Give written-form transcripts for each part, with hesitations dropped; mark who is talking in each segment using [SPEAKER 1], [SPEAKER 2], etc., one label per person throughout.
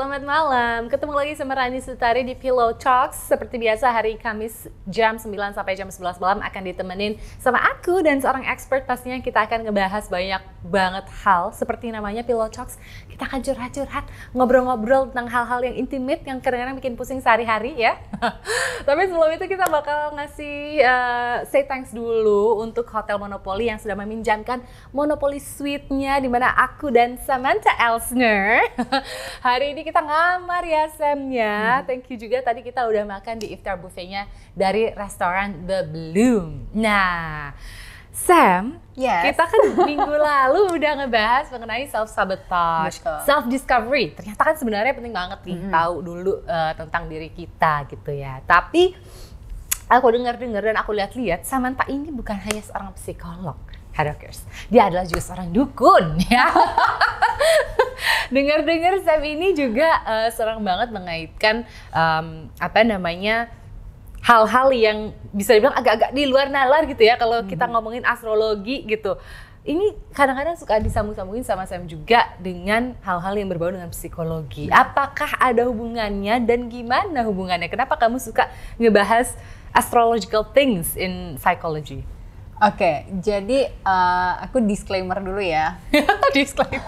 [SPEAKER 1] selamat malam. Ketemu lagi sama Rani Sutari di Pillow Talks. Seperti biasa hari Kamis jam 9 sampai jam 11 malam akan ditemenin sama aku dan seorang expert. Pastinya kita akan ngebahas banyak banget hal seperti namanya Pillow Talks. Kita akan curhat-curhat, ngobrol-ngobrol tentang hal-hal yang intimate yang kadang-kadang bikin pusing sehari-hari ya. Tapi sebelum itu kita bakal ngasih say thanks dulu untuk Hotel Monopoly yang sudah meminjamkan Monopoly Suite-nya di mana aku dan Samantha Elsner hari ini kita ngamar ya Sam-nya. Thank you juga tadi kita udah makan di iftar buffet-nya dari restoran The Bloom. Nah, Sam, kita kan minggu lalu udah ngebahas mengenai self-sabotage, self-discovery. Ternyata kan sebenarnya penting banget nih tahu dulu tentang diri kita gitu ya. Tapi aku dengar-dengar dan aku lihat-lihat, Samantha ini bukan hanya seorang psikolog, Hadokers. Dia adalah juga seorang dukun ya. Dengar-dengar Sam ini juga serang banget mengaitkan hal-hal yang bisa dibilang agak-agak di luar nalar gitu ya kalau kita ngomongin astrologi gitu. Ini kadang-kadang suka disambung-sambungin sama Sam juga dengan hal-hal yang berbau dengan psikologi. Apakah ada hubungannya dan gimana hubungannya? Kenapa kamu suka ngebahas astrological things in psychology?
[SPEAKER 2] Oke, jadi aku disclaimer dulu ya.
[SPEAKER 1] Disclaimer.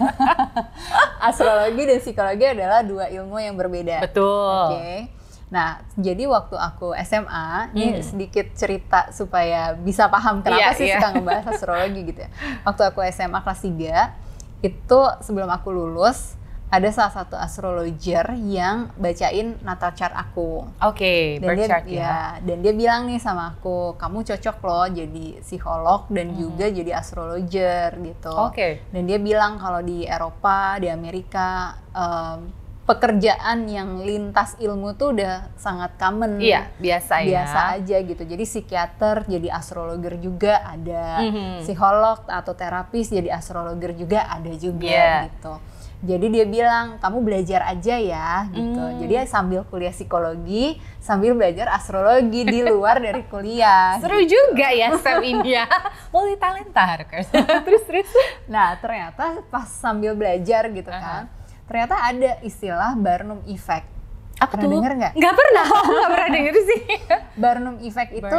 [SPEAKER 2] Astrologi dan psikologi adalah dua ilmu yang berbeda.
[SPEAKER 1] Betul.
[SPEAKER 2] Oke. Nah, jadi waktu aku SMA, ini sedikit cerita supaya bisa paham kenapa suka ngebahas astrologi gitu ya. Waktu aku SMA kelas 3, itu sebelum aku lulus, ada salah satu astrologer yang bacain natal chart aku.
[SPEAKER 1] Oke, birth chart
[SPEAKER 2] ya. Dan dia bilang nih sama aku, kamu cocok loh jadi psikolog dan juga jadi astrologer gitu.
[SPEAKER 1] Oke.
[SPEAKER 2] Dan dia bilang kalau di Eropa, di Amerika, pekerjaan yang lintas ilmu tuh udah sangat common.
[SPEAKER 1] Iya, biasa
[SPEAKER 2] aja gitu. Jadi psikiater jadi astrologer juga ada, psikolog atau terapis jadi astrologer juga ada juga gitu. Jadi dia bilang, kamu belajar aja ya gitu. Jadi sambil kuliah psikologi, sambil belajar astrologi di luar dari kuliah.
[SPEAKER 1] Seru gitu juga ya Sam ini ya. Multi talenta terus. Nah,
[SPEAKER 2] ternyata pas sambil belajar gitu kan, ternyata ada istilah Barnum Effect.
[SPEAKER 1] Apa
[SPEAKER 2] pernah
[SPEAKER 1] tuh?
[SPEAKER 2] Denger nggak?
[SPEAKER 1] Nggak pernah denger sih.
[SPEAKER 2] Barnum Effect itu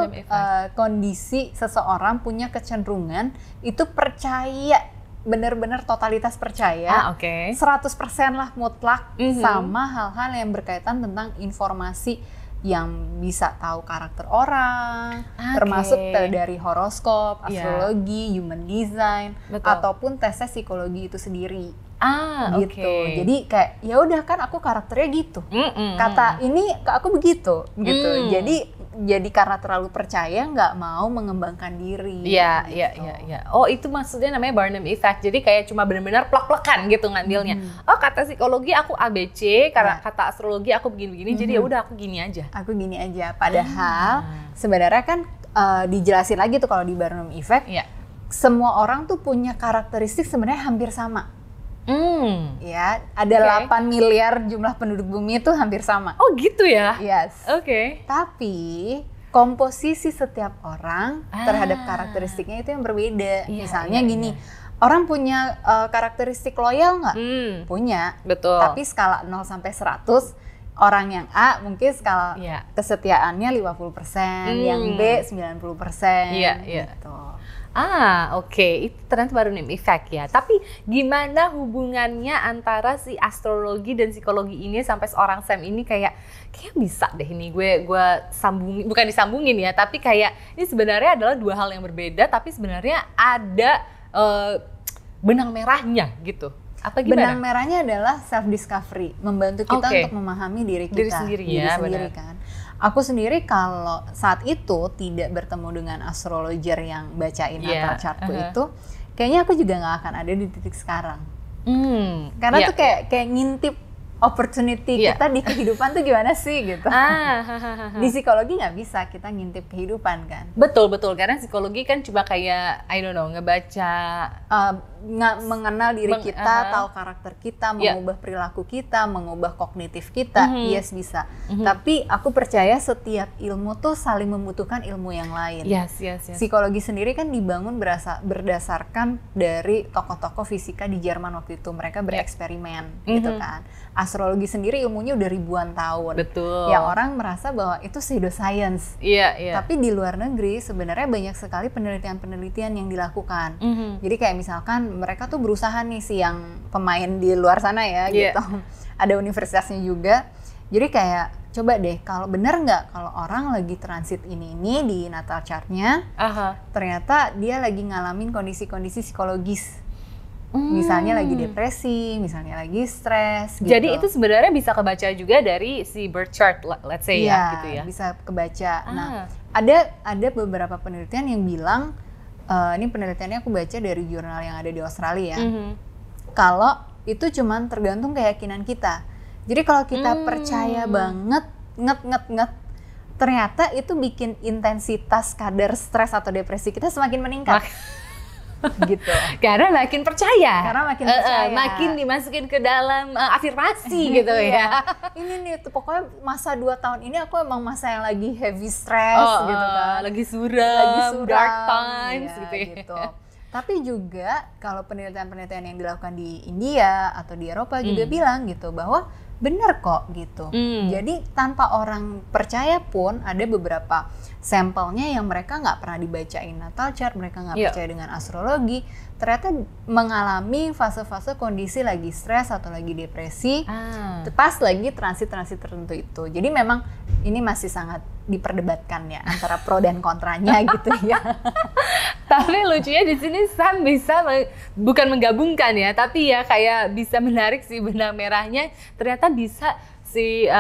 [SPEAKER 2] kondisi seseorang punya kecenderungan itu percaya, benar-benar totalitas percaya, 100% lah mutlak sama hal-hal yang berkaitan tentang informasi yang bisa tahu karakter orang, termasuk dari horoskop, astrologi, human design, ataupun tes psikologi itu sendiri. Gitu. Jadi kayak ya udah kan aku karakternya gitu. Kata ini ke aku begitu gitu. Jadi karena terlalu percaya nggak mau mengembangkan diri.
[SPEAKER 1] Iya. Oh, itu maksudnya namanya Barnum Effect. Jadi kayak cuma benar-benar plak-plakan gitu ngambilnya. Oh, kata psikologi aku ABC, karena kata astrologi aku begini-begini. Jadi ya udah aku gini aja.
[SPEAKER 2] Padahal sebenarnya kan dijelasin lagi tuh kalau di Barnum Effect, semua orang tuh punya karakteristik sebenarnya hampir sama. Ya, ada 8 miliar jumlah penduduk bumi itu hampir sama.
[SPEAKER 1] Oh gitu ya?
[SPEAKER 2] Yes. Tapi komposisi setiap orang terhadap karakteristiknya itu yang berbeda. Misalnya gini, orang punya karakteristik loyal nggak? Punya.
[SPEAKER 1] Betul.
[SPEAKER 2] Tapi skala 0 sampai 100, orang yang A mungkin skala kesetiaannya 50%, yang B 90%. Gitu.
[SPEAKER 1] Itu ternyata Barnum Effect ya. Tapi gimana hubungannya antara si astrologi dan psikologi ini sampai seorang Sam ini kayak bisa deh ini gue sambungin, bukan disambungin ya, tapi kayak ini sebenarnya adalah dua hal yang berbeda, tapi sebenarnya ada benang merahnya gitu. Apa gimana?
[SPEAKER 2] Benang merahnya adalah self discovery, membantu kita untuk memahami diri kita,
[SPEAKER 1] diri sendiri
[SPEAKER 2] kan. Aku sendiri kalau saat itu tidak bertemu dengan astrologer yang bacain natal chartku itu, kayaknya aku juga nggak akan ada di titik sekarang. Karena tuh kayak ngintip opportunity kita di kehidupan tuh gimana sih gitu. Di psikologi nggak bisa kita ngintip kehidupan kan.
[SPEAKER 1] Betul, karena psikologi kan cuma kayak ngebaca,
[SPEAKER 2] mengenal diri kita, tahu karakter kita, mengubah perilaku kita, mengubah kognitif kita. Yes, bisa. Tapi aku percaya setiap ilmu tuh saling membutuhkan ilmu yang lain.
[SPEAKER 1] Yes.
[SPEAKER 2] Psikologi sendiri kan dibangun berdasarkan dari tokoh-tokoh fisika di Jerman waktu itu. Mereka bereksperimen gitu kan. astrologi sendiri ilmunya udah ribuan tahun.
[SPEAKER 1] Betul.
[SPEAKER 2] Ya orang merasa bahwa itu pseudoscience.
[SPEAKER 1] Iya.
[SPEAKER 2] Tapi di luar negeri sebenarnya banyak sekali penelitian-penelitian yang dilakukan. Jadi kayak misalkan mereka tuh berusaha nih si yang pemain di luar sana ya gitu. Ada universitasnya juga. Jadi kayak coba deh kalau benar nggak kalau orang lagi transit ini di natal chartnya, ternyata dia lagi ngalamin kondisi-kondisi psikologis. Misalnya lagi depresi, misalnya lagi stres gitu.
[SPEAKER 1] Jadi itu sebenarnya bisa kebaca juga dari si birth chart, let's say ya gitu ya.
[SPEAKER 2] Bisa kebaca. Nah, ada beberapa penelitian yang bilang, ini penelitiannya aku baca dari jurnal yang ada di Australia. Kalau itu cuman tergantung keyakinan kita. Jadi kalau kita percaya banget, ternyata itu bikin intensitas kadar stres atau depresi kita semakin meningkat. Gitu.
[SPEAKER 1] Karena makin percaya.
[SPEAKER 2] Makin
[SPEAKER 1] dimasukin ke dalam afirmasi gitu ya.
[SPEAKER 2] Ini nih pokoknya masa 2 tahun ini aku emang masa yang lagi heavy stress gitu kan.
[SPEAKER 1] Lagi suram, dark times gitu.
[SPEAKER 2] Tapi juga kalau penelitian-penelitian yang dilakukan di India atau di Eropa juga bilang gitu bahwa benar kok gitu. Jadi tanpa orang percaya pun ada beberapa sampelnya yang mereka nggak pernah dibacain natal chart, mereka nggak percaya dengan astrologi, ternyata mengalami fase-fase kondisi lagi stres atau lagi depresi pas lagi transit-transit tertentu itu. Jadi memang ini masih sangat diperdebatkan ya antara pro dan kontranya gitu ya.
[SPEAKER 1] Tapi lucunya di sini Sam bisa bukan menggabungkan ya, tapi ya kayak bisa menarik si benang merahnya. Ternyata bisa si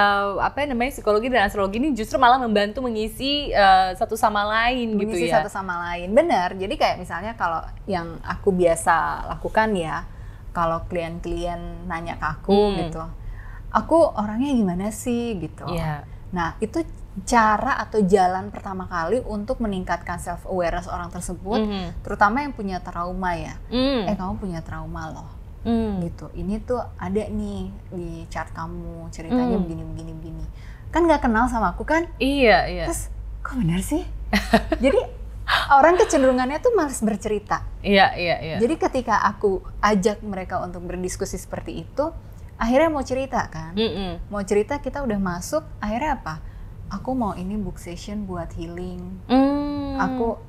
[SPEAKER 1] psikologi dan astrologi ini justru malah membantu mengisi satu sama lain gitu ya.
[SPEAKER 2] Mengisi satu sama lain, benar. Jadi kayak misalnya kalau yang aku biasa lakukan ya, kalau klien-klien nanya ke aku gitu, aku orangnya gimana sih gitu. Nah itu cara atau jalan pertama kali untuk meningkatkan self awareness orang tersebut, terutama yang punya trauma ya. Kamu punya trauma loh. Gitu. Ini tuh ada nih di chart kamu, ceritanya begini. Kan nggak kenal sama aku kan?
[SPEAKER 1] Iya.
[SPEAKER 2] Terus kok benar sih? Jadi orang kecenderungannya tuh malas bercerita.
[SPEAKER 1] Iya.
[SPEAKER 2] Jadi ketika aku ajak mereka untuk berdiskusi seperti itu, akhirnya mau cerita kan? Mau cerita, kita udah masuk, akhirnya apa? Aku mau ini book session buat healing.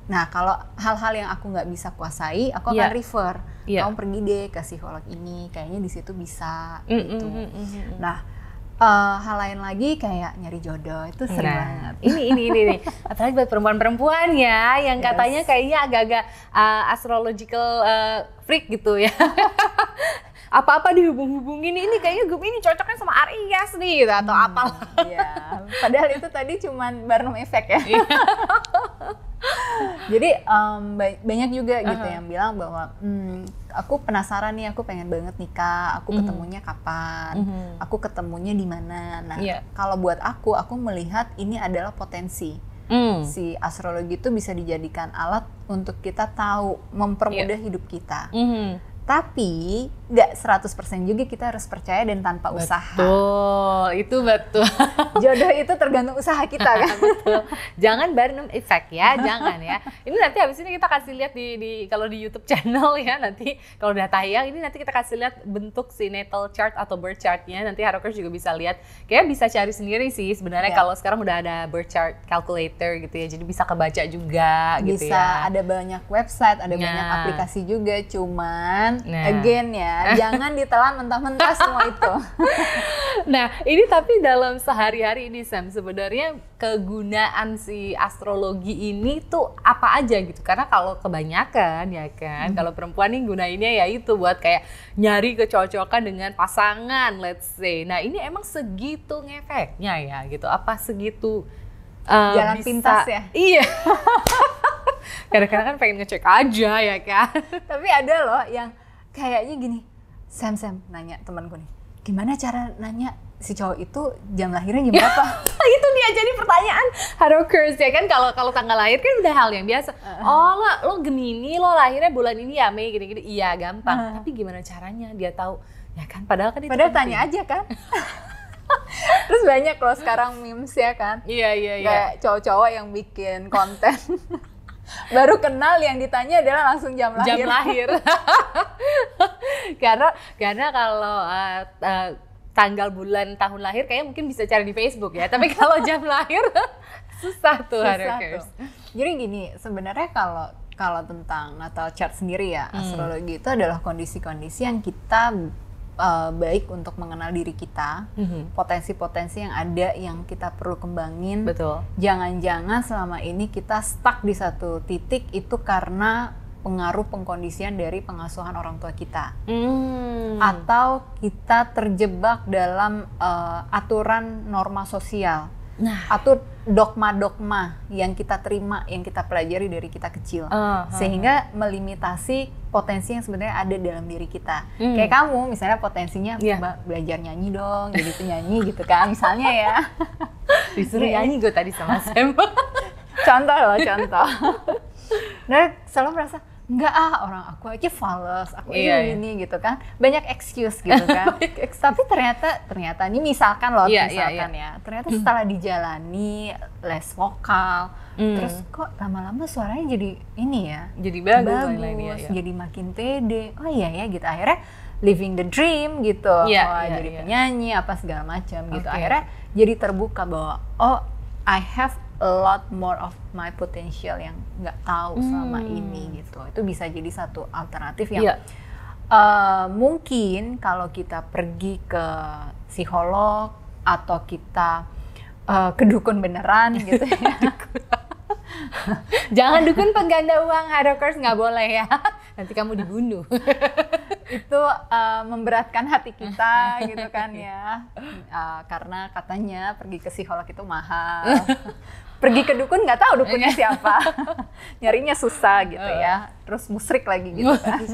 [SPEAKER 2] Nah kalau hal-hal yang aku nggak bisa kuasai, aku akan refer. Kamu pergi deh ke psikolog ini, kayaknya di situ bisa gitu. Nah hal lain lagi kayak nyari jodoh itu seru banget.
[SPEAKER 1] Ini apalagi buat perempuan-perempuan ya, yang katanya kayaknya agak-agak astrological freak gitu ya. Apa-apa dihubung-hubungin, ini kayaknya grup ini cocoknya sama Aries nih gitu, atau apalah.
[SPEAKER 2] Iya. Padahal itu tadi cuman Barnum Effect ya. Jadi banyak juga gitu yang bilang bahwa aku penasaran nih, aku pengen banget nikah, aku ketemunya kapan, aku ketemunya di mana. Nah kalau buat aku melihat ini adalah potensi. Si astrologi itu bisa dijadikan alat untuk kita tahu, mempermudah hidup kita. Tapi nggak 100% juga kita harus percaya dan tanpa usaha.
[SPEAKER 1] Betul.
[SPEAKER 2] Jodoh itu tergantung usaha kita kan.
[SPEAKER 1] Betul. Jangan Barnum Effect ya, jangan ya. Ini nanti habis ini kita kasih lihat di kalau di YouTube channel ya, nanti kalau udah tayang ini nanti kita kasih lihat bentuk si natal chart atau birth chartnya. Nanti Harokers juga bisa lihat. Kayak bisa cari sendiri sih sebenarnya kalau sekarang udah ada birth chart calculator gitu ya. Jadi bisa kebaca juga gitu ya.
[SPEAKER 2] Bisa, ada banyak website, ada banyak aplikasi juga, cuman again ya, jangan ditelan mentah-mentah semua itu.
[SPEAKER 1] Nah, ini tapi dalam sehari-hari ini Sam, sebenarnya kegunaan si astrologi ini tuh apa aja gitu? Karena kalau kebanyakan ya kan, kalau perempuan nih gunainnya ya itu buat kayak nyari kecocokan dengan pasangan, let's say. Nah, ini emang segitu ngefeknya ya gitu? Apa segitu
[SPEAKER 2] jalan
[SPEAKER 1] bisa,
[SPEAKER 2] pintas ya?
[SPEAKER 1] Iya. Kadang-kadang kan pengen ngecek aja ya kan.
[SPEAKER 2] Tapi ada loh yang kayaknya gini, Sam nanya temanku nih, gimana cara nanya si cowok itu jam lahirnya jam berapa?
[SPEAKER 1] Itu dia jadi pertanyaan Harokers ya kan, kalau tanggal lahir kan udah hal yang biasa. Lo Gemini, lo lahirnya bulan ini ya Mei gini-gini, iya gampang. Tapi gimana caranya dia tahu? Ya kan, padahal kan itu
[SPEAKER 2] penting. Tanya aja kan. Terus banyak loh sekarang memes ya kan.
[SPEAKER 1] Iya.
[SPEAKER 2] Kayak cowok-cowok yang bikin konten. Baru kenal yang ditanya adalah langsung jam lahir.
[SPEAKER 1] Karena kalau tanggal, bulan, tahun lahir kayaknya mungkin bisa cari di Facebook ya. Tapi kalau jam lahir susah tuh Harakers.
[SPEAKER 2] Jadi gini, sebenarnya kalau tentang natal chart sendiri ya, astrologi itu adalah kondisi-kondisi yang kita baik untuk mengenal diri kita, potensi-potensi yang ada yang kita perlu kembangin.
[SPEAKER 1] Betul.
[SPEAKER 2] Jangan-jangan selama ini kita stuck di satu titik itu karena pengaruh pengkondisian dari pengasuhan orang tua kita, atau kita terjebak dalam aturan norma sosial, atau dogma-dogma yang kita terima, yang kita pelajari dari kita kecil, sehingga melimitasi potensi yang sebenarnya ada dalam diri kita. Kayak kamu misalnya potensinya belajar nyanyi dong, jadi penyanyi gitu kan, misalnya ya.
[SPEAKER 1] Disuruh nyanyi gue tadi sama Sam.
[SPEAKER 2] Contoh. Nah, selalu merasa enggak orang aku aja fals, aku aja ini gitu kan, banyak excuse gitu kan. Tapi ternyata ini misalkan ya, ternyata setelah dijalani les vokal, terus kok lama-lama suaranya jadi ini ya,
[SPEAKER 1] jadi bagus
[SPEAKER 2] jadi makin pede. Oh iya ya gitu, akhirnya living the dream gitu, jadi penyanyi apa segala macam gitu. Akhirnya jadi terbuka bahwa I have a lot more of my potential yang nggak tahu selama ini gitu. Itu bisa jadi satu alternatif yang mungkin kalau kita pergi ke psikolog atau kita ke dukun beneran gitu ya.
[SPEAKER 1] Jangan dukun pengganda uang, Harakers, nggak boleh ya. Nanti kamu dibunuh.
[SPEAKER 2] Itu memberatkan hati kita gitu kan ya. Karena katanya pergi ke psikolog itu mahal. Pergi ke dukun nggak tahu dukunnya siapa. Nyarinya susah gitu ya. Terus musrik lagi gitu kan.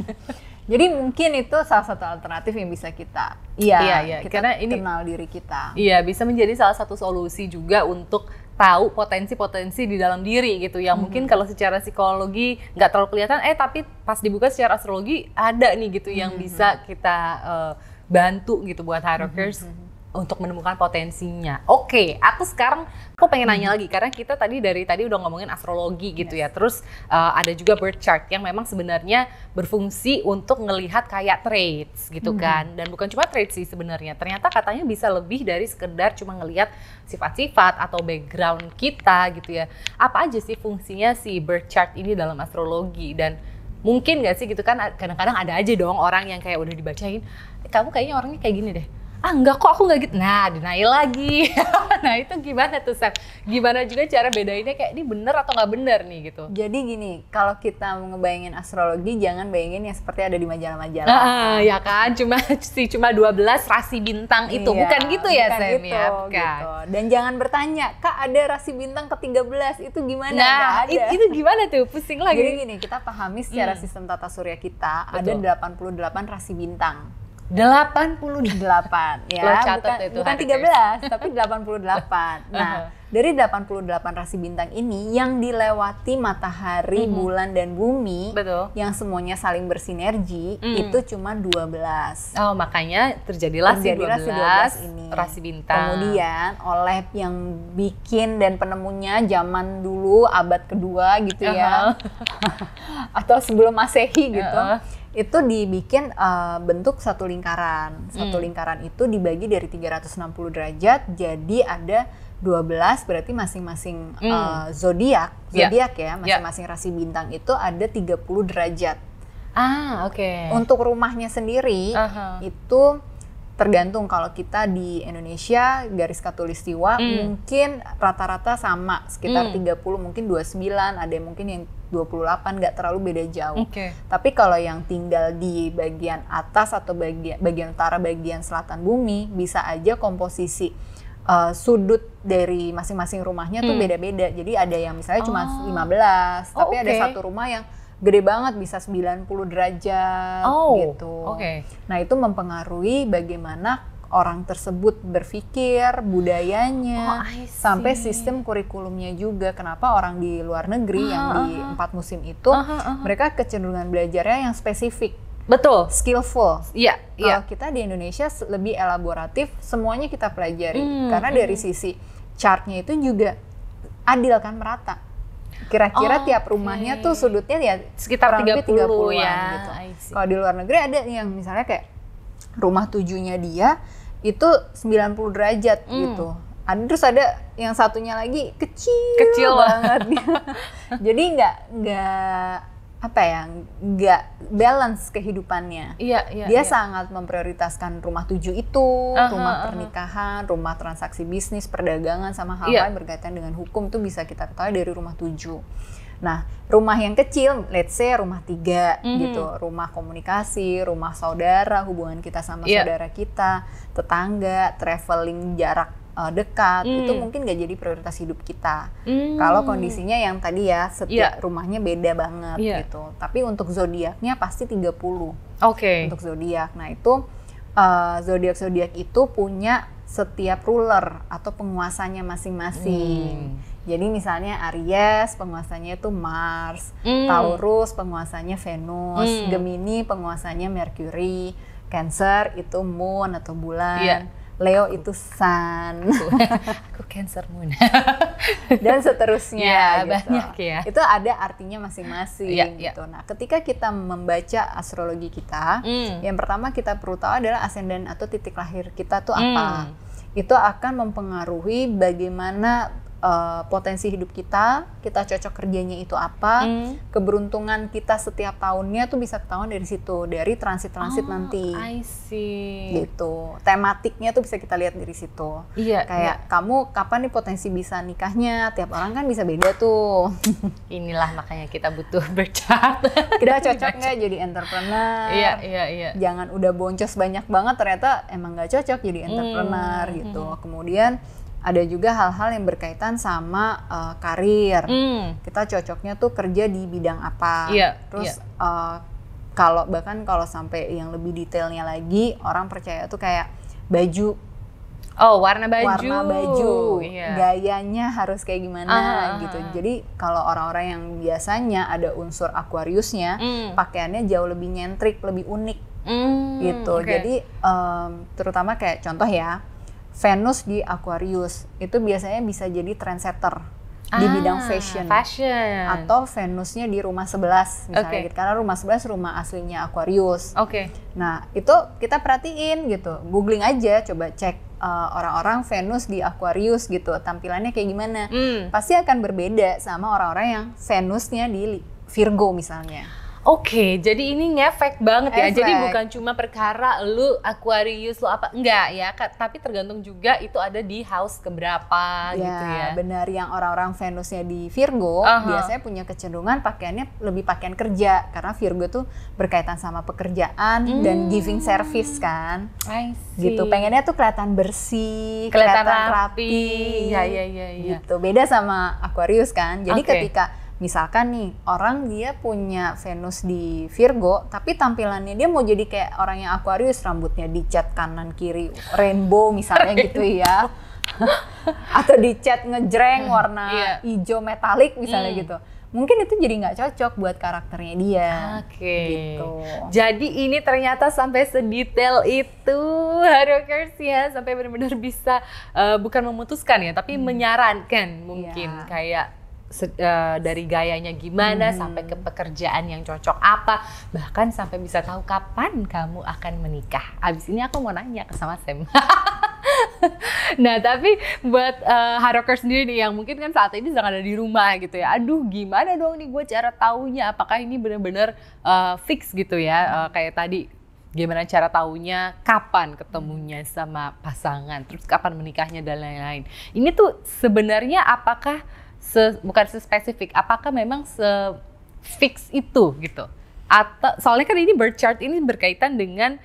[SPEAKER 2] Jadi mungkin itu salah satu alternatif yang bisa kita kita karena kenal diri kita.
[SPEAKER 1] Iya, bisa menjadi salah satu solusi juga untuk tahu potensi-potensi di dalam diri gitu yang mungkin kalau secara psikologi nggak terlalu kelihatan, tapi pas dibuka secara astrologi ada nih gitu yang bisa kita bantu gitu buat Harakers untuk menemukan potensinya. Oke, aku pengen nanya lagi karena kita dari tadi udah ngomongin astrologi gitu ya. Terus ada juga birth chart yang memang sebenarnya berfungsi untuk ngelihat kayak traits gitu kan. Dan bukan cuma traits sih sebenarnya. Ternyata katanya bisa lebih dari sekedar cuma ngelihat sifat-sifat atau background kita gitu ya. Apa aja sih fungsinya si birth chart ini dalam astrologi, dan mungkin nggak sih gitu kan kadang-kadang ada aja dong orang yang kayak udah dibacain, kamu kayaknya orangnya kayak gini deh. Enggak kok, aku nggak gitu. Nah, denial lagi. Nah, itu gimana tuh, Sam? Gimana juga cara bedainnya kayak ini bener atau nggak bener nih gitu?
[SPEAKER 2] Jadi gini, kalau kita ngebayangin astrologi, jangan bayangin yang seperti ada di majalah-majalah.
[SPEAKER 1] Ya kan, cuma 12 rasi bintang itu. Bukan gitu ya, Sam?
[SPEAKER 2] Gitu, ya, bukan. Gitu. Dan jangan bertanya, Kak ada rasi bintang ke-13, itu gimana?
[SPEAKER 1] Nah, itu gimana tuh? Pusing lagi.
[SPEAKER 2] Jadi gini, kita pahami secara sistem tata surya kita, betul, ada 88 rasi bintang.
[SPEAKER 1] 88
[SPEAKER 2] ya, bukan 13 tapi 88. Nah, dari 88 rasi bintang ini yang dilewati matahari, bulan dan bumi, betul, yang semuanya saling bersinergi, itu cuma 12.
[SPEAKER 1] Oh, makanya terjadilah 12 ini rasi bintang.
[SPEAKER 2] Kemudian oleh yang bikin dan penemunya zaman dulu abad kedua gitu ya. Atau sebelum Masehi gitu. Itu dibikin bentuk satu lingkaran. Satu lingkaran itu dibagi dari 360 derajat, jadi ada 12, berarti masing-masing zodiak ya, masing-masing rasi bintang itu ada 30 derajat.
[SPEAKER 1] Oke.
[SPEAKER 2] Untuk rumahnya sendiri itu tergantung, kalau kita di Indonesia garis khatulistiwa mungkin rata-rata sama sekitar 30, mungkin 29, ada yang mungkin yang 28, nggak terlalu beda jauh. Tapi kalau yang tinggal di bagian atas atau bagian utara, bagian selatan bumi, bisa aja komposisi sudut dari masing-masing rumahnya tuh beda-beda. Jadi ada yang misalnya cuma 15, tapi ada satu rumah yang gede banget bisa 90 derajat gitu. Nah, itu mempengaruhi bagaimana orang tersebut berpikir, budayanya, sampai sistem kurikulumnya juga. Kenapa orang di luar negeri yang di 4 musim itu mereka kecenderungan belajarnya yang spesifik.
[SPEAKER 1] Betul,
[SPEAKER 2] skillful.
[SPEAKER 1] Iya.
[SPEAKER 2] Kalau kita di Indonesia lebih elaboratif, semuanya kita pelajari. Karena dari sisi chartnya itu juga adil kan, merata. Kira-kira tiap rumahnya tuh sudutnya ya
[SPEAKER 1] sekitar 30-an
[SPEAKER 2] ya. Gitu. Kalau di luar negeri ada yang misalnya kayak rumah 7-nya dia itu 90 derajat gitu. Terus ada yang satunya lagi kecil banget. Jadi nggak balance kehidupannya. Dia sangat memprioritaskan rumah 7 itu, rumah pernikahan, rumah transaksi bisnis, perdagangan, sama hal-hal yang berkaitan dengan hukum tuh bisa kita ketahui dari rumah 7. Nah, rumah yang kecil, let's say rumah 3 gitu, rumah komunikasi, rumah saudara, hubungan kita sama saudara kita, tetangga, traveling jarak dekat, itu mungkin gak jadi prioritas hidup kita. Kalau kondisinya yang tadi ya, setiap rumahnya beda banget gitu. Tapi untuk zodiaknya pasti 30. Untuk zodiak. Nah itu zodiak-zodiak itu punya setiap ruler atau penguasanya masing-masing. Jadi misalnya Aries penguasanya itu Mars, Taurus penguasanya Venus, Gemini penguasanya Mercury, Cancer itu Moon atau bulan. Leo itu Sun,
[SPEAKER 1] aku Cancer Moon,
[SPEAKER 2] dan seterusnya. Gitu.
[SPEAKER 1] Banyak ya.
[SPEAKER 2] Itu ada artinya masing-masing gitu. Nah, ketika kita membaca astrologi kita, yang pertama kita perlu tahu adalah ascendant atau titik lahir kita tuh apa. Itu akan mempengaruhi bagaimana potensi hidup kita cocok kerjanya itu apa, keberuntungan kita setiap tahunnya tuh bisa ketahuan dari situ, dari transit-transit nanti.
[SPEAKER 1] I see.
[SPEAKER 2] Gitu. Tematiknya tuh bisa kita lihat dari situ. Kayak kamu kapan nih potensi bisa nikahnya, tiap orang kan bisa beda tuh.
[SPEAKER 1] Inilah makanya kita butuh berchart.
[SPEAKER 2] Kita cocok nggak jadi entrepreneur? Jangan udah boncos banyak banget ternyata emang nggak cocok jadi entrepreneur gitu. Kemudian ada juga hal-hal yang berkaitan sama karir. Kita cocoknya tuh kerja di bidang apa. Terus kalau sampai yang lebih detailnya lagi, orang percaya tuh kayak baju.
[SPEAKER 1] Warna baju.
[SPEAKER 2] Gayanya harus kayak gimana gitu. Jadi kalau orang-orang yang biasanya ada unsur Aquariusnya, pakaiannya jauh lebih nyentrik, lebih unik gitu. Jadi terutama kayak contoh ya, Venus di Aquarius itu biasanya bisa jadi trendsetter di bidang fashion. Atau Venusnya di rumah 11 misalnya gitu. Karena rumah 11 rumah aslinya Aquarius. Nah itu kita perhatiin gitu, googling aja, coba cek orang-orang Venus di Aquarius gitu, tampilannya kayak gimana. Pasti akan berbeda sama orang-orang yang Venusnya di Virgo misalnya.
[SPEAKER 1] Jadi ini ngefek banget ya. Jadi bukan cuma perkara lu Aquarius lu apa, enggak ya, tapi tergantung juga itu ada di house keberapa gitu ya.
[SPEAKER 2] Benar, yang orang-orang Venusnya di Virgo biasanya punya kecenderungan pakaiannya lebih pakaian kerja, karena Virgo tuh berkaitan sama pekerjaan dan giving service kan. Gitu, pengennya tuh kelihatan bersih, kelihatan rapi. Gitu. Beda sama Aquarius kan. Jadi ketika misalkan nih, orang dia punya Venus di Virgo, tapi tampilannya dia mau jadi kayak orang yang Aquarius, rambutnya dicat kanan kiri rainbow misalnya gitu ya. Atau dicat ngejreng warna hijau metalik misalnya gitu. Mungkin itu jadi nggak cocok buat karakternya dia. Gitu.
[SPEAKER 1] Jadi ini ternyata sampai sedetail itu, Harokers ya, sampai benar-benar bisa bukan memutuskan ya, tapi menyarankan mungkin kayak dari gayanya gimana sampai ke pekerjaan yang cocok apa, bahkan sampai bisa tahu kapan kamu akan menikah. Abis ini aku mau nanya ke sama Sam. Nah tapi buat Harokers sendiri nih yang mungkin kan saat ini sedang ada di rumah gitu ya, aduh gimana dong nih gue cara taunya, apakah ini benar-benar fix gitu ya, kayak tadi gimana cara taunya, kapan ketemunya sama pasangan, terus kapan menikahnya dan lain-lain. Ini tuh sebenarnya apakah bukan spesifik, apakah memang se-fix itu gitu? Atau soalnya kan ini birth chart ini berkaitan dengan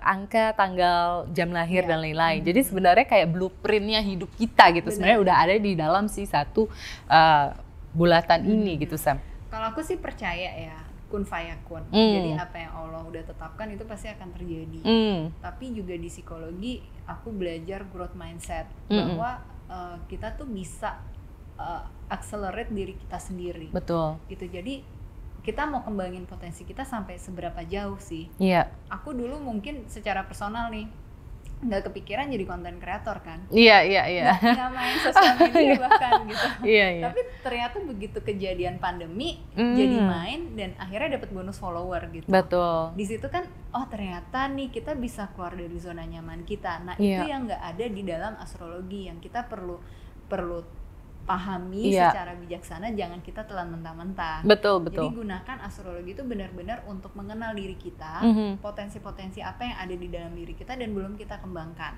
[SPEAKER 1] angka, tanggal, jam lahir dan lain-lain. Jadi sebenarnya kayak blueprintnya hidup kita gitu. Sebenarnya udah ada di dalam si satu bulatan ini gitu, Sam.
[SPEAKER 2] Kalau aku sih percaya ya, kun fayakun. Jadi apa yang Allah udah tetapkan itu pasti akan terjadi. Tapi juga di psikologi aku belajar growth mindset bahwa kita tuh bisa accelerate diri kita sendiri.
[SPEAKER 1] Betul.
[SPEAKER 2] Gitu. Jadi kita mau kembangin potensi kita sampai seberapa jauh sih? Aku dulu mungkin secara personal nih nggak kepikiran jadi konten kreator kan? Nggak main sosial media bahkan gitu. Tapi ternyata begitu kejadian pandemi jadi main dan akhirnya dapat bonus follower gitu.
[SPEAKER 1] Betul.
[SPEAKER 2] Di situ kan oh ternyata nih kita bisa keluar dari zona nyaman kita. Nah itu yang nggak ada di dalam astrologi, yang kita perlu pahami secara bijaksana, jangan kita telan mentah-mentah.
[SPEAKER 1] Betul.
[SPEAKER 2] Jadi gunakan astrologi itu benar-benar untuk mengenal diri kita, potensi-potensi apa yang ada di dalam diri kita dan belum kita kembangkan.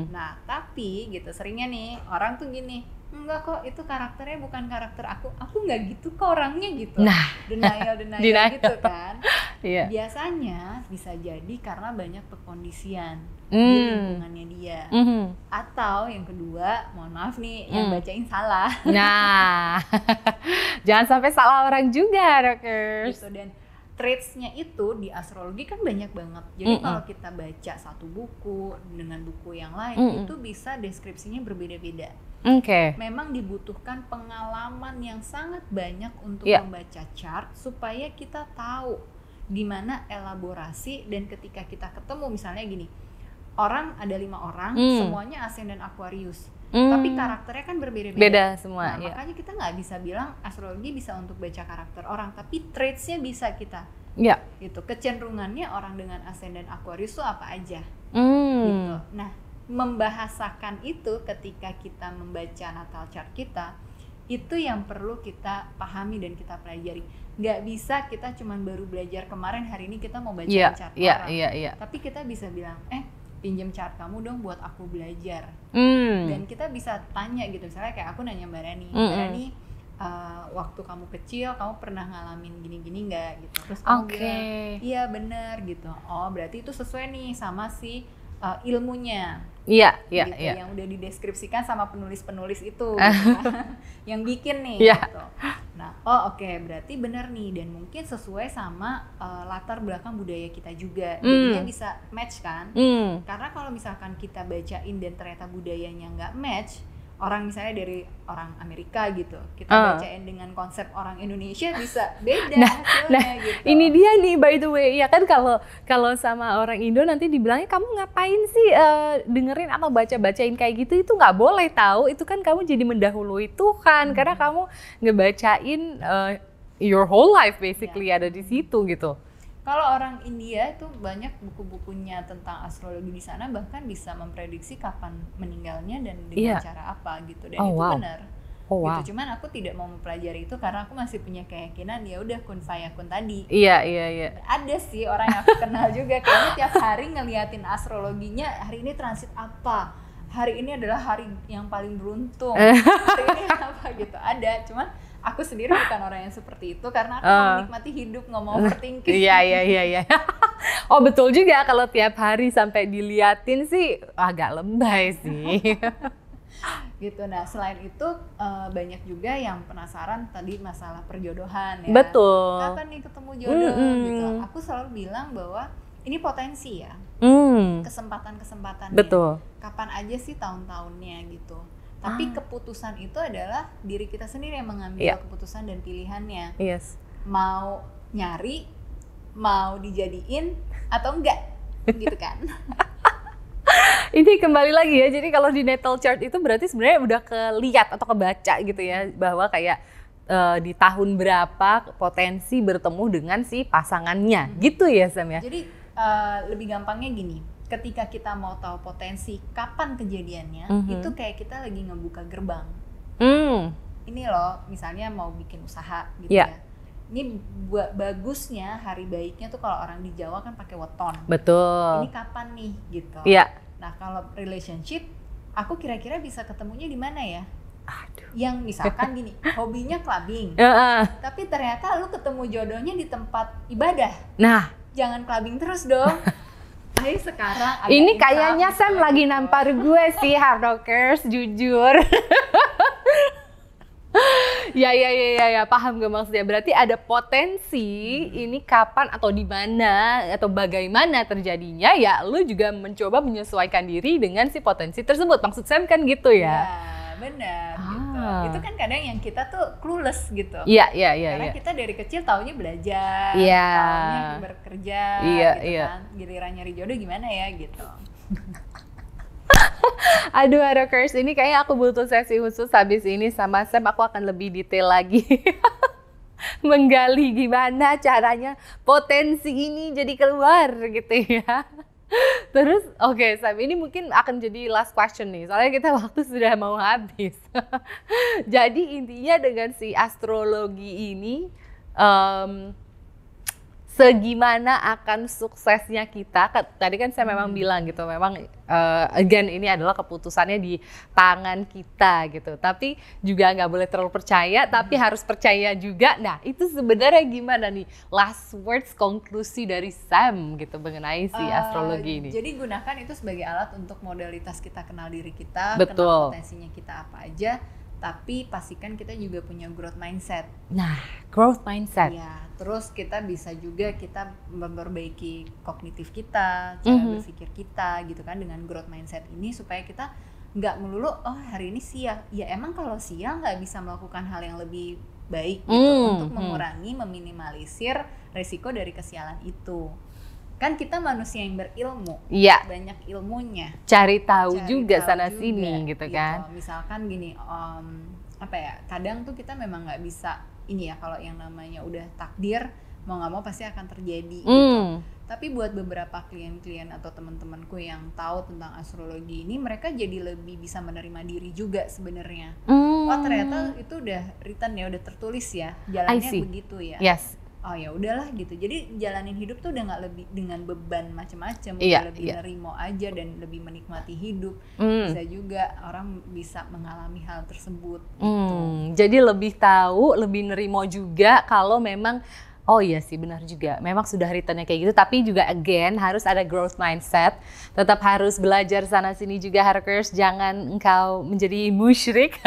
[SPEAKER 2] Nah tapi gitu seringnya nih orang tuh gini, enggak kok itu karakternya bukan karakter aku nggak gitu kok orangnya gitu.
[SPEAKER 1] Nah,
[SPEAKER 2] denial gitu kan. Biasanya bisa jadi karena banyak pekondisian di lingkungannya dia. Atau yang kedua, mohon maaf nih, yang bacain salah.
[SPEAKER 1] Nah, jangan sampai salah orang juga, Rockers.
[SPEAKER 2] Gitu, dan traits-nya itu di astrologi kan banyak banget. Jadi kalau kita baca satu buku dengan buku yang lain, itu bisa deskripsinya berbeda-beda. Memang dibutuhkan pengalaman yang sangat banyak untuk membaca chart supaya kita tahu di mana elaborasi, dan ketika kita ketemu misalnya gini, orang ada 5 orang, semuanya ascendant Aquarius, tapi karakternya kan berbeda-beda.
[SPEAKER 1] Beda semua.
[SPEAKER 2] Nah, makanya kita nggak bisa bilang astrologi bisa untuk baca karakter orang, tapi traits-nya bisa kita. Gitu. Kecenderungannya orang dengan ascendant Aquarius itu apa aja. Gitu. Nah, membahasakan itu ketika kita membaca natal chart kita, itu yang perlu kita pahami dan kita pelajari. Nggak bisa kita cuman baru belajar kemarin, hari ini kita mau baca chart orang. Tapi kita bisa bilang, pinjam chart kamu dong buat aku belajar. Dan kita bisa tanya gitu, misalnya kayak aku nanya Mbak Rani, Mbak Rani, waktu kamu kecil kamu pernah ngalamin gini-gini nggak gitu. Terus kamu bilang, iya bener gitu. Oh berarti itu sesuai nih sama si ilmunya. Gitu, yang udah dideskripsikan sama penulis-penulis itu gitu kan, yang bikin nih gitu. Nah, berarti benar nih, dan mungkin sesuai sama latar belakang budaya kita juga. Jadinya bisa match kan? Karena kalau misalkan kita bacain dan ternyata budayanya nggak match, orang misalnya dari orang Amerika gitu, kita bacain dengan konsep orang Indonesia bisa beda hasilnya gitu.
[SPEAKER 1] Ini dia nih, by the way, ya kan kalau sama orang Indo nanti dibilangnya kamu ngapain sih dengerin atau bacain kayak gitu, itu nggak boleh tahu, itu kan kamu jadi mendahului Tuhan karena kamu ngebacain your whole life basically ada di situ gitu.
[SPEAKER 2] Kalau orang India itu banyak buku-bukunya tentang astrologi di sana, bahkan bisa memprediksi kapan meninggalnya dan dengan cara apa gitu, dan itu benar. Gitu. Cuman aku tidak mau mempelajari itu karena aku masih punya keyakinan ya udah kun fayakun tadi. Ada sih orang yang aku kenal juga kayaknya tiap hari ngeliatin astrologinya, hari ini transit apa, hari ini adalah hari yang paling beruntung, hari ini apa gitu. Ada, cuman aku sendiri bukan orang yang seperti itu karena aku mau menikmati hidup, nggak mau overthinking.
[SPEAKER 1] Iya. Oh betul juga, kalau tiap hari sampai diliatin sih agak lebay sih.
[SPEAKER 2] Gitu. Nah selain itu banyak juga yang penasaran tadi masalah perjodohan ya.
[SPEAKER 1] Betul.
[SPEAKER 2] Kapan nih ketemu jodoh gitu. Aku selalu bilang bahwa ini potensi ya, kesempatan-kesempatannya.
[SPEAKER 1] Betul.
[SPEAKER 2] Kapan aja sih tahun-tahunnya gitu. Tapi keputusan itu adalah diri kita sendiri yang mengambil keputusan dan pilihannya. Mau nyari, mau dijadiin atau enggak, gitu kan?
[SPEAKER 1] Ini kembali lagi ya, jadi kalau di natal chart itu berarti sebenarnya udah kelihat atau kebaca gitu ya, bahwa kayak di tahun berapa potensi bertemu dengan si pasangannya, gitu ya Sam ya?
[SPEAKER 2] Jadi lebih gampangnya gini, ketika kita mau tahu potensi kapan kejadiannya, itu kayak kita lagi ngebuka gerbang. Ini loh, misalnya mau bikin usaha gitu ya. Ini bagusnya hari baiknya tuh kalau orang di Jawa kan pakai weton.
[SPEAKER 1] Betul.
[SPEAKER 2] Ini kapan nih gitu. Nah kalau relationship, aku kira-kira bisa ketemunya di mana ya? Yang misalkan gini, hobinya clubbing, tapi ternyata lu ketemu jodohnya di tempat ibadah.
[SPEAKER 1] Nah,
[SPEAKER 2] jangan clubbing terus dong. Sekarang
[SPEAKER 1] ini kayaknya Sam lagi nampar gue sih, Hard Rockers, jujur. Ya, paham gak maksudnya? Berarti ada potensi ini kapan atau di mana atau bagaimana terjadinya, ya lu juga mencoba menyesuaikan diri dengan si potensi tersebut. Maksud Sam kan gitu ya?
[SPEAKER 2] Benar gitu. Itu kan kadang yang kita tuh clueless gitu.
[SPEAKER 1] Karena
[SPEAKER 2] kita dari kecil taunya belajar, taunya bekerja, gitu kan. Giliran nyari jodoh gimana ya gitu.
[SPEAKER 1] Aduh Rockers, ini kayaknya aku butuh sesi khusus habis ini sama Sam, aku akan lebih detail lagi. menggali gimana caranya potensi ini jadi keluar gitu ya. Terus oke, Sam, ini mungkin akan jadi last question nih, soalnya kita waktu sudah mau habis. Jadi intinya dengan si astrologi ini, segimana akan suksesnya kita, tadi kan saya memang bilang gitu, memang again ini adalah keputusannya di tangan kita gitu, tapi juga nggak boleh terlalu percaya, tapi harus percaya juga. Nah itu sebenarnya gimana nih last words, konklusi dari Sam gitu mengenai si astrologi ini?
[SPEAKER 2] Jadi gunakan itu sebagai alat untuk modalitas kita kenal diri kita,
[SPEAKER 1] betul,
[SPEAKER 2] kenal potensinya kita apa aja. Tapi pastikan kita juga punya growth mindset.
[SPEAKER 1] Nah, growth mindset.
[SPEAKER 2] Ya, terus kita bisa juga kita memperbaiki kognitif kita, cara berpikir kita gitu kan dengan growth mindset ini supaya kita nggak melulu hari ini siang. Ya emang kalau siang nggak bisa melakukan hal yang lebih baik gitu untuk mengurangi, meminimalisir resiko dari kesialan itu. Kan kita manusia yang berilmu, banyak ilmunya.
[SPEAKER 1] Cari tahu juga sana sini gitu kan.
[SPEAKER 2] Misalkan gini, kadang tuh kita memang nggak bisa ini ya, kalau yang namanya udah takdir mau nggak mau pasti akan terjadi gitu. Tapi buat beberapa klien-klien atau teman-temanku yang tahu tentang astrologi ini, mereka jadi lebih bisa menerima diri juga sebenarnya. Oh ternyata itu udah written ya, udah tertulis ya, jalannya begitu ya.
[SPEAKER 1] Yes.
[SPEAKER 2] Oh ya udahlah gitu. Jadi jalanin hidup tuh udah nggak lebih dengan beban macam-macam, lebih nerimo aja dan lebih menikmati hidup. Bisa juga orang bisa mengalami hal tersebut. Gitu.
[SPEAKER 1] Jadi lebih tahu, lebih nerimo juga kalau memang oh iya sih benar juga. Memang sudah written-nya kayak gitu, tapi juga again harus ada growth mindset. Tetap harus belajar sana sini juga, Harkers. Jangan engkau menjadi musyrik.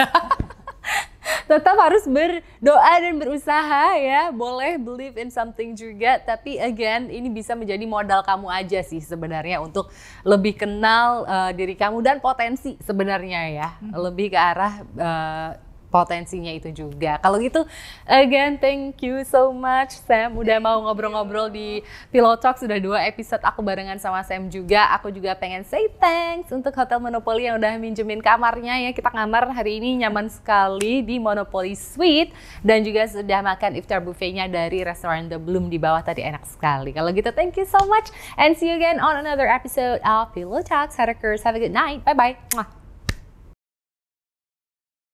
[SPEAKER 1] Tetap harus berdoa dan berusaha ya. Boleh believe in something juga, tapi again ini bisa menjadi modal kamu aja sih sebenarnya untuk lebih kenal diri kamu dan potensi sebenarnya ya. Lebih ke arah potensinya itu juga. Kalau gitu, again thank you so much Sam udah mau ngobrol-ngobrol di Pillow Talk. Sudah 2 episode aku barengan sama Sam juga. Aku juga pengen say thanks untuk Hotel Monopoly yang udah minjemin kamarnya ya. Kita kamar hari ini nyaman sekali di Monopoly Suite dan juga sudah makan iftar buffetnya dari restoran The Bloom di bawah tadi, enak sekali. Kalau gitu thank you so much and see you again on another episode of Pillow Talks. Harkers, have a good night. Bye bye.